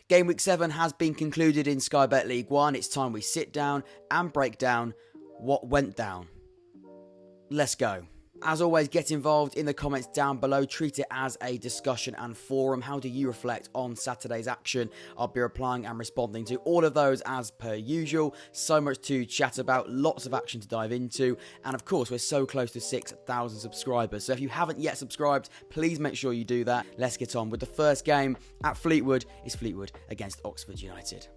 Game Week 7 has been concluded in Sky Bet League 1. It's time we sit down and break down what went down. Let's go. As always, get involved in the comments down below. Treat it as a discussion and forum. How do you reflect on Saturday's action? I'll be replying and responding to all of those as per usual. So much to chat about, lots of action to dive into. And of course, we're so close to 6,000 subscribers. So if you haven't yet subscribed, please make sure you do that. Let's get on with the first game at Fleetwood. Is Fleetwood against Oxford United.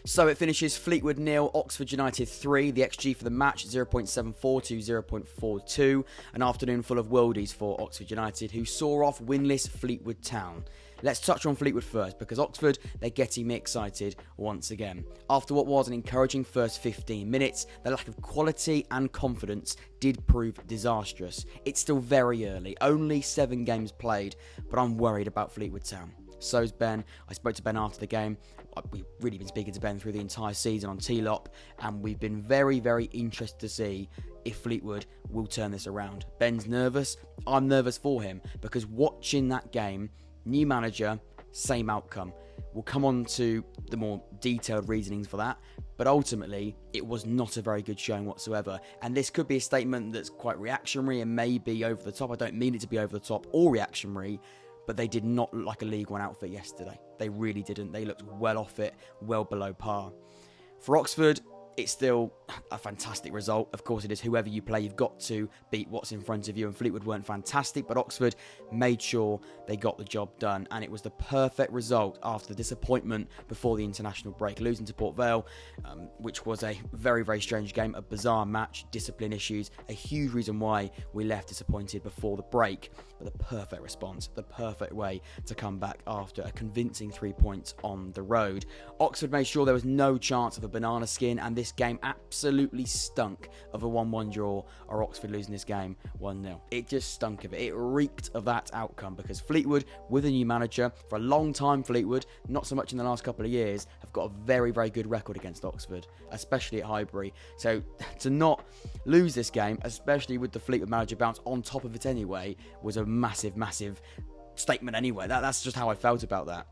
So it finishes Fleetwood 0, Oxford United 3. The XG for the match 0.74 to 0.42. An afternoon full of worldies for Oxford United, who saw off winless Fleetwood Town. Let's touch on Fleetwood first, because Oxford, they're getting me excited once again. After what was an encouraging first 15 minutes, the lack of quality and confidence did prove disastrous. It's still very early, only 7 games played, but I'm worried about Fleetwood Town. So's Ben. I spoke to Ben after the game. We've really been speaking to Ben through the entire season on T-Lop, and we've been very, very interested to see if Fleetwood will turn this around. Ben's nervous. I'm nervous for him, because watching that game, new manager, same outcome. We'll come on to the more detailed reasonings for that, but ultimately, it was not a very good showing whatsoever. And this could be a statement that's quite reactionary and maybe over the top. I don't mean it to be over the top or reactionary, but they did not look like a League One outfit yesterday. They really didn't. They looked well off it, well below par. For Oxford, it's still a fantastic result. Of course it is. Whoever you play, you've got to beat what's in front of you. And Fleetwood weren't fantastic, but Oxford made sure they got the job done. And it was the perfect result after the disappointment before the international break. Losing to Port Vale, which was a very, very strange game, a bizarre match, discipline issues, a huge reason why we left disappointed before the break. But the perfect response, the perfect way to come back after a convincing 3 points on the road. Oxford made sure there was no chance of a banana skin, and this game absolutely stunk of a 1-1 draw or Oxford losing this game 1-0. It just stunk of it. It reeked of that outcome, because Fleetwood, with a new manager, for a long time Fleetwood, not so much in the last couple of years, have got a very, very good record against Oxford, especially at Highbury. So to not lose this game, especially with the Fleetwood manager bounce on top of it anyway, was a massive, massive statement anyway. That's just how I felt about that.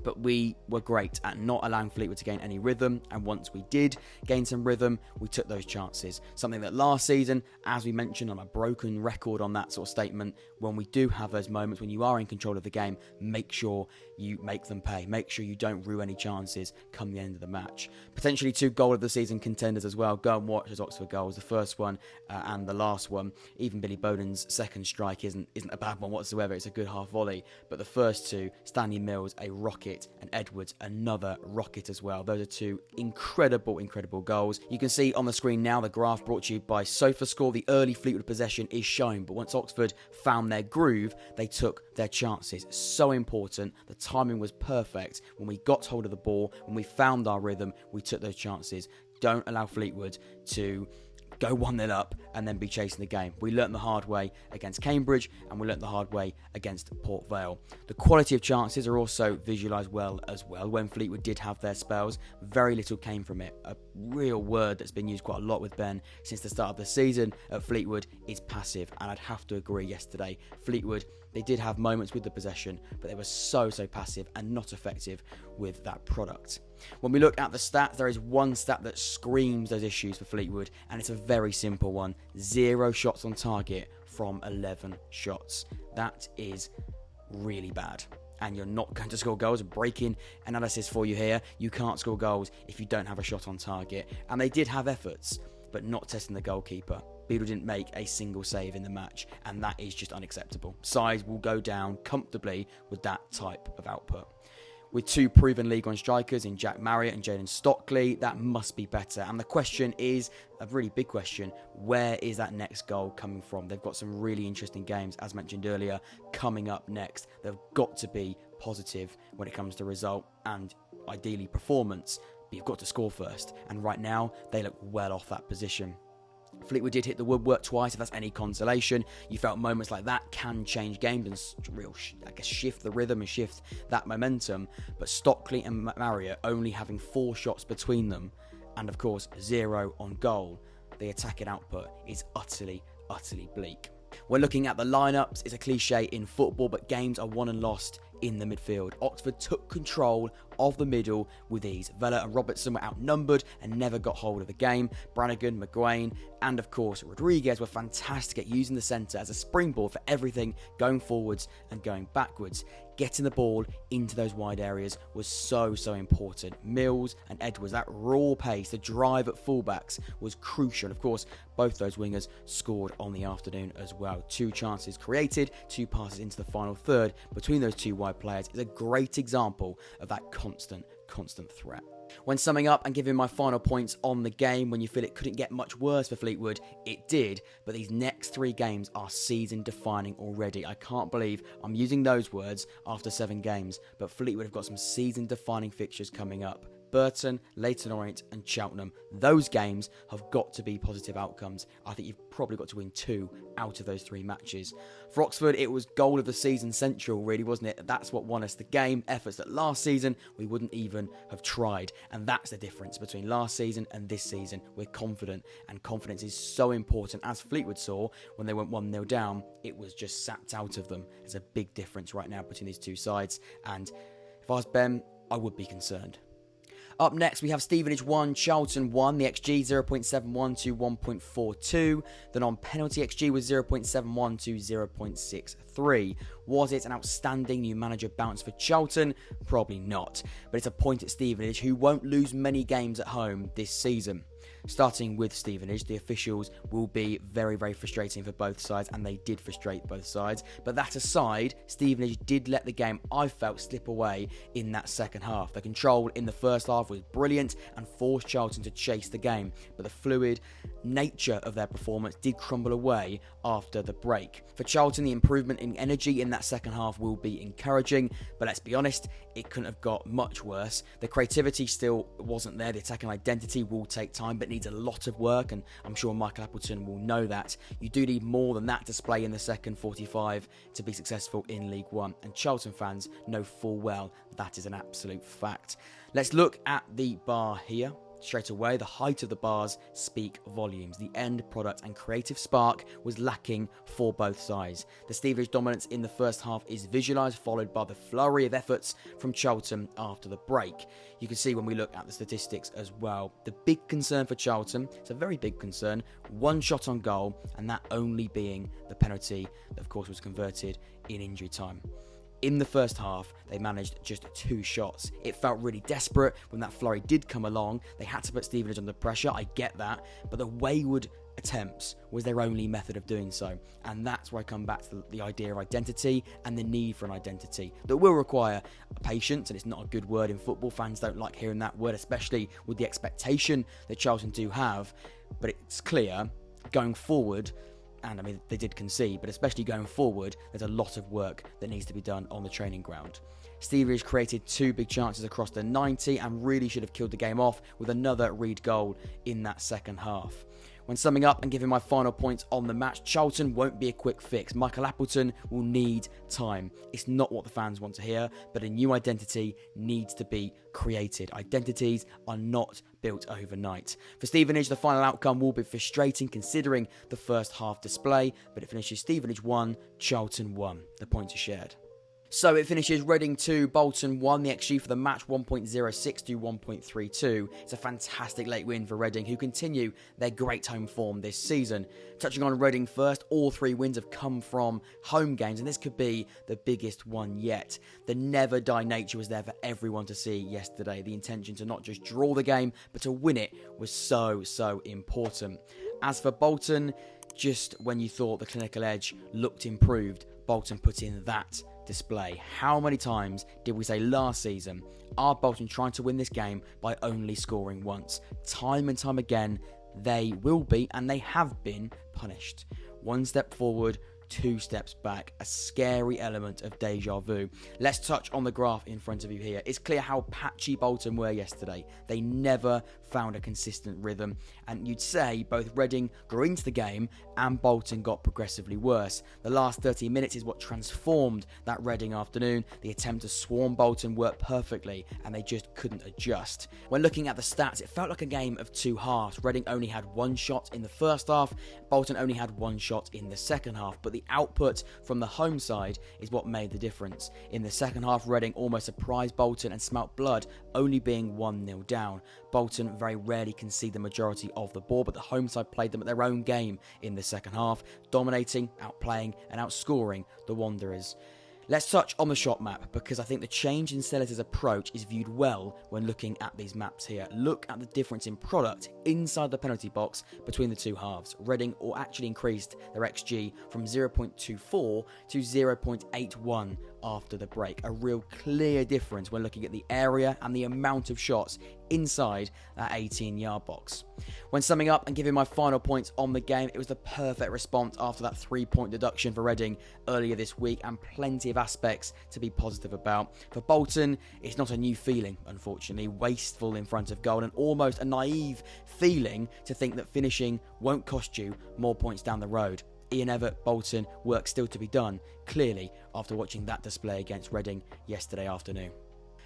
But we were great at not allowing Fleetwood to gain any rhythm, and once we did gain some rhythm, we took those chances. Something that last season, as we mentioned, on a broken record on that sort of statement, when we do have those moments when you are in control of the game, make sure you make them pay. Make sure you don't rue any chances come the end of the match. Potentially 2 goal of the season contenders as well. Go and watch those Oxford goals, the first one and the last one. Even Billy Bowden's second strike isn't a bad one whatsoever. It's a good half volley. But the first 2, Stanley Mills, a rocket, and Edwards, another rocket as well. Those are 2 incredible, incredible goals. You can see on the screen now the graph brought to you by SofaScore. The early Fleetwood possession is shown, but once Oxford found their groove, they took their chances. So important. The timing was perfect. When we got hold of the ball, when we found our rhythm, we took those chances. Don't allow Fleetwood to go 1-0 up and then be chasing the game. We learnt the hard way against Cambridge, and we learnt the hard way against Port Vale. The quality of chances are also visualised well as well. When Fleetwood did have their spells, very little came from it. A real word that's been used quite a lot with Ben since the start of the season at Fleetwood is passive, and I'd have to agree yesterday. Fleetwood, they did have moments with the possession, but they were so passive and not effective with that product. When we look at the stats, there is one stat that screams those issues for Fleetwood, and it's a very simple one. 0 shots on target from 11 shots. That is really bad. And you're not going to score goals. Breaking analysis for you here. You can't score goals if you don't have a shot on target. And they did have efforts, but not testing the goalkeeper. Beadle didn't make a single save in the match, and that is just unacceptable. Sides will go down comfortably with that type of output. With 2 proven League One strikers in Jack Marriott and Jaden Stockley, that must be better. And the question is, a really big question, where is that next goal coming from? They've got some really interesting games, as mentioned earlier, coming up next. They've got to be positive when it comes to result and ideally performance, but you've got to score first. And right now, they look well off that position. Fleetwood did hit the woodwork twice, if that's any consolation. You felt moments like that can change games and shift the rhythm and shift that momentum. But Stockley and Marriott only having 4 shots between them, and of course 0 on goal. The attacking output is utterly bleak. When looking at the lineups, it's a cliche in football, but games are won and lost in the midfield. Oxford took control of the middle with ease. Vela and Robertson were outnumbered and never got hold of the game. Brannigan, McGuane, and of course Rodriguez were fantastic at using the centre as a springboard for everything going forwards and going backwards. Getting the ball into those wide areas was so important. Mills and Edwards, that raw pace, the drive at fullbacks was crucial. Of course, both those wingers scored on the afternoon as well. 2 chances created, 2 passes into the final third between those 2 wide players is a great example of that constant threat. When summing up and giving my final points on the game, when you feel it couldn't get much worse for Fleetwood, it did, but these next 3 games are season defining already. I can't believe I'm using those words after 7 games, but Fleetwood have got some season defining fixtures coming up. Burton, Leyton Orient and Cheltenham. Those games have got to be positive outcomes. I think you've probably got to win 2 out of those 3 matches. For Oxford, it was goal of the season central, really, wasn't it? That's what won us the game. Efforts that last season we wouldn't even have tried. And that's the difference between last season and this season. We're confident, and confidence is so important. As Fleetwood saw when they went 1-0 down, it was just sapped out of them. There's a big difference right now between these 2 sides. And if I was Ben, I would be concerned. Up next, we have Stevenage 1, Charlton 1. The XG 0.71 to 1.42. The non-penalty XG was 0.71 to 0.63. Was it an outstanding new manager bounce for Charlton? Probably not. But it's a point at Stevenage, who won't lose many games at home this season. Starting with Stevenage, the officials will be very frustrating for both sides, and they did frustrate both sides. But that aside, Stevenage did let the game, I felt, slip away in that second half. The control in the first half was brilliant and forced Charlton to chase the game, but the fluid nature of their performance did crumble away after the break. For Charlton, the improvement in energy in that second half will be encouraging, but let's be honest, it couldn't have got much worse. The creativity still wasn't there. The attacking identity will take time, but needs a lot of work, and I'm sure Michael Appleton will know that. You do need more than that display in the second 45 to be successful in League One, and Charlton fans know full well that is an absolute fact. Let's look at the bar here. Straight away, the height of the bars speak volumes. The end product and creative spark was lacking for both sides. The Stevenage dominance in the first half is visualised, followed by the flurry of efforts from Charlton after the break. You can see when we look at the statistics as well. The big concern for Charlton, it's a very big concern, 1 shot on goal, and that only being the penalty that of course was converted in injury time. In the first half, they managed just 2 shots. It felt really desperate when that flurry did come along. They had to put Stevenage under pressure, I get that, but the wayward attempts was their only method of doing so. And that's where I come back to the idea of identity and the need for an identity that will require patience, and it's not a good word in football. Fans don't like hearing that word, especially with the expectation that Charlton do have. But it's clear, going forward, and I mean, they did concede, but especially going forward, there's a lot of work that needs to be done on the training ground. Stevenage created 2 big chances across the 90 and really should have killed the game off with another Reed goal in that second half. When summing up and giving my final points on the match, Charlton won't be a quick fix. Michael Appleton will need time. It's not what the fans want to hear, but a new identity needs to be created. Identities are not built overnight. For Stevenage, the final outcome will be frustrating considering the first half display, but it finishes Stevenage 1, Charlton 1. The points are shared. So it finishes Reading 2, Bolton 1. The XG for the match 1.06 to 1.32. It's a fantastic late win for Reading, who continue their great home form this season. Touching on Reading first, all 3 wins have come from home games, and this could be the biggest one yet. The never die nature was there for everyone to see yesterday. The intention to not just draw the game, but to win it was so important. As for Bolton, just when you thought the clinical edge looked improved, Bolton put in that display. How many times did we say last season, are Bolton trying to win this game by only scoring once? Time and time again, they will be, and they have been, punished. 1 step forward, 2 steps back, a scary element of deja vu. Let's touch on the graph in front of you here. It's clear how patchy Bolton were yesterday. They never found a consistent rhythm, and you'd say both Reading grew into the game and Bolton got progressively worse. The last 30 minutes is what transformed that Reading afternoon. The attempt to swarm Bolton worked perfectly, and they just couldn't adjust. When looking at the stats, it felt like a game of 2 halves. Reading only had 1 shot in the first half, Bolton only had 1 shot in the second half, but the output from the home side is what made the difference. In the second half, Reading almost surprised Bolton and smelt blood, only being 1-0 down. Bolton very rarely concede the majority of the ball, but the home side played them at their own game in the second half, dominating, outplaying and outscoring the Wanderers. Let's touch on the shot map, because I think the change in Sellett's approach is viewed well when looking at these maps here. Look at the difference in product inside the penalty box between the 2 halves. Reading actually increased their XG from 0.24 to 0.81 after the break. A real clear difference when looking at the area and the amount of shots inside that 18-yard box. When summing up and giving my final points on the game, it was the perfect response after that 3-point deduction for Reading earlier this week, and plenty of aspects to be positive about. For Bolton, it's not a new feeling, unfortunately. Wasteful in front of goal, and almost a naive feeling to think that finishing won't cost you more points down the road. Ian Evatt, Bolton, work still to be done, clearly, after watching that display against Reading yesterday afternoon.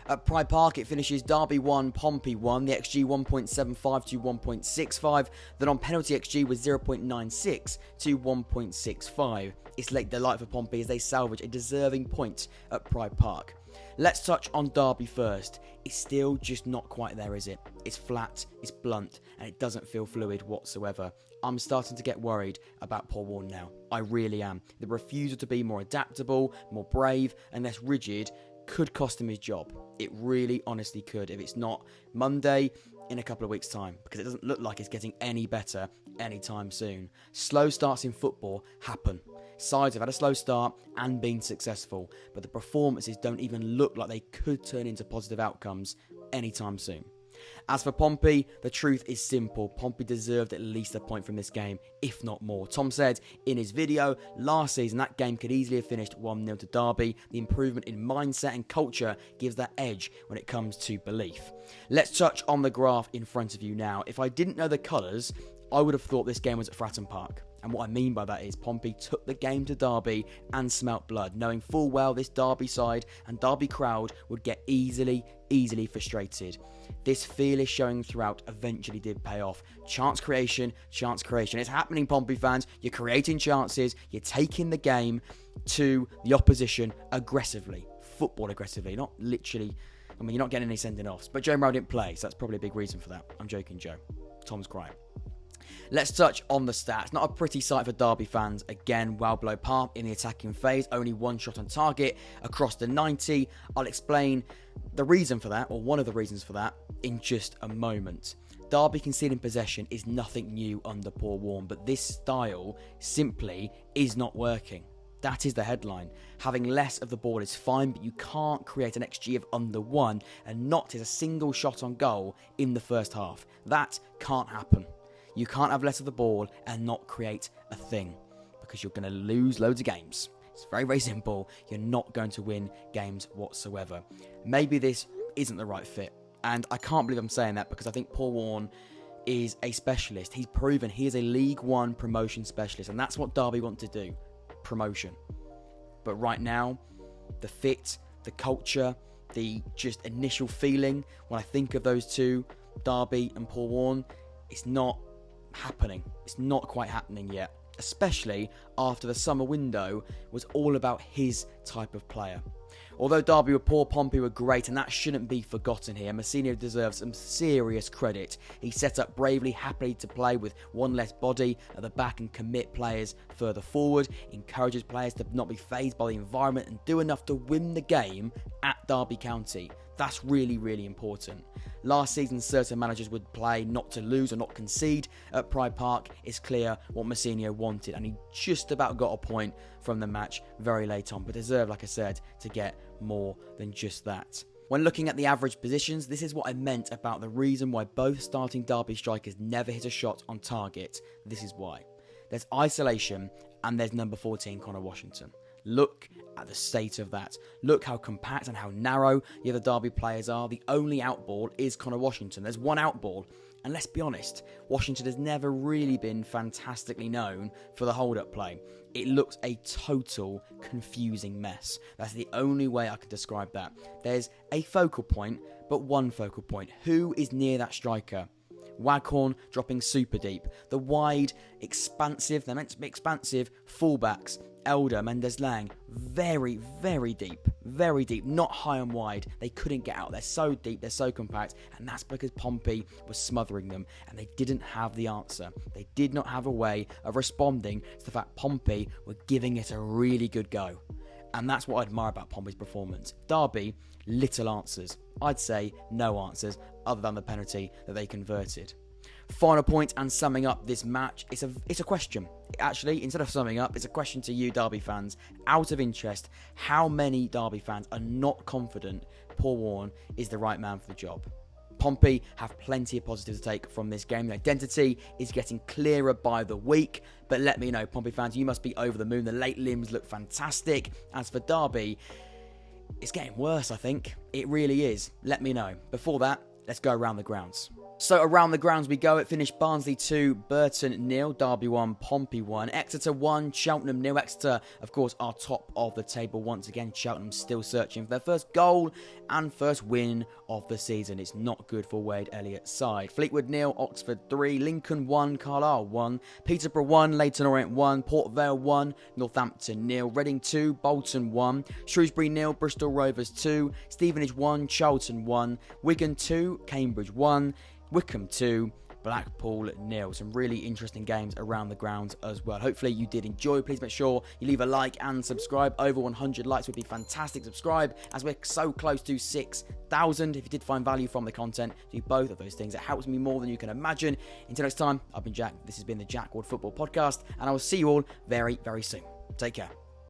At Pride Park, it finishes Derby 1, Pompey 1, the XG 1.75 to 1.65. The non-penalty XG was 0.96 to 1.65. It's late delight for Pompey as they salvage a deserving point at Pride Park. Let's touch on Derby first. It's still just not quite there, is it? It's flat, it's blunt, and it doesn't feel fluid whatsoever. I'm starting to get worried about Paul Warne now. I really am. The refusal to be more adaptable, more brave, and less rigid could cost him his job. It really honestly could, if it's not Monday in a couple of weeks' time, because it doesn't look like it's getting any better anytime soon. Slow starts in football happen. Sides have had a slow start and been successful, but the performances don't even look like they could turn into positive outcomes anytime soon. As for Pompey, the truth is simple. Pompey deserved at least a point from this game, if not more. Tom said in his video, last season that game could easily have finished 1-0 to Derby. The improvement in mindset and culture gives that edge when it comes to belief. Let's touch on the graph in front of you now. If I didn't know the colours, I would have thought this game was at Fratton Park. And what I mean by that is Pompey took the game to Derby and smelt blood, knowing full well this Derby side and Derby crowd would get easily frustrated. This fearless showing throughout eventually did pay off. Chance creation. It's happening, Pompey fans. You're creating chances. You're taking the game to the opposition aggressively. Football aggressively, not literally. I mean, you're not getting any sending offs. But Joe Morrell didn't play, so that's probably a big reason for that. I'm joking, Joe. Tom's crying. Let's touch on the stats. Not a pretty sight for Derby fans. Again, well below par in the attacking phase. Only 1 shot on target across the 90. I'll explain the reason for that, or one of the reasons for that, in just a moment. Derby conceding possession is nothing new under Paul Warne, but this style simply is not working. That is the headline. Having less of the ball is fine, but you can't create an XG of under 1 and not hit a single shot on goal in the first half. That can't happen. You can't have less of the ball and not create a thing, because you're going to lose loads of games. It's very, very simple. You're not going to win games whatsoever. Maybe this isn't the right fit. And I can't believe I'm saying that, because I think Paul Warne is a specialist. He's proven he is a League One promotion specialist. And that's what Derby want to do. Promotion. But right now, the fit, the culture, the just initial feeling, when I think of those two, Derby and Paul Warne, it's not happening. It's not quite happening yet, especially after the summer window was all about his type of player. Although Derby were poor, Pompey were great, and that shouldn't be forgotten here. Massinio deserves some serious credit. He set up bravely, happily to play with one less body at the back and commit players further forward, encourages players to not be fazed by the environment and do enough to win the game at Derby County. That's really, really important. Last season, certain managers would play not to lose or not concede. At Pride Park, it's clear what Massinio wanted, and he just about got a point from the match very late on, but deserved, like I said, to get more than just that. When looking at the average positions, this is what I meant about the reason why both starting Derby strikers never hit a shot on target. This is why. There's isolation and there's number 14, Connor Washington. Look at the state of that. Look how compact and how narrow the other Derby players are. The only outball is Connor Washington. There's one outball. And let's be honest, Washington has never really been fantastically known for the hold-up play. It looks a total confusing mess. That's the only way I can describe that. There's a focal point, but one focal point. Who is near that striker? Waghorn dropping super deep. The wide, expansive, they're meant to be expansive, fullbacks. Elder, Mendes-Lang, very, very deep, not high and wide. They couldn't get out. They're so deep, they're so compact, and that's because Pompey was smothering them, and they didn't have the answer. They did not have a way of responding to the fact Pompey were giving it a really good go. And that's what I admire about Pompey's performance. Derby, little answers. I'd say no answers, other than the penalty that they converted. Final point and summing up this match, it's a question. Actually, instead of summing up, it's a question to you Derby fans. Out of interest, how many Derby fans are not confident Paul Warne is the right man for the job? Pompey have plenty of positives to take from this game. The identity is getting clearer by the week, but let me know, Pompey fans, you must be over the moon. The late limbs look fantastic. As for Derby, it's getting worse, I think. It really is. Let me know. Before that, let's go around the grounds. So around the grounds we go. It finished Barnsley 2, Burton 0, Derby 1, Pompey 1, Exeter 1, Cheltenham 0. Exeter, of course, are top of the table once again. Cheltenham still searching for their first goal and first win of the season. It's not good for Wade Elliott's side. Fleetwood 0, Oxford 3, Lincoln 1, Carlisle 1, Peterborough 1, Leyton Orient 1, Port Vale 1, Northampton 0, Reading 2, Bolton 1, Shrewsbury 0, Bristol Rovers 2, Stevenage 1, Charlton 1, Wigan 2, Cambridge 1, Wycombe 2, Blackpool 0. Some really interesting games around the grounds as well. Hopefully you did enjoy. Please make sure you leave a like and subscribe. Over 100 likes would be fantastic. Subscribe as we're so close to 6,000. If you did find value from the content, do both of those things. It helps me more than you can imagine. Until next time, I've been Jack. This has been the Jack Ward Football Podcast, and I will see you all very, very soon. Take care.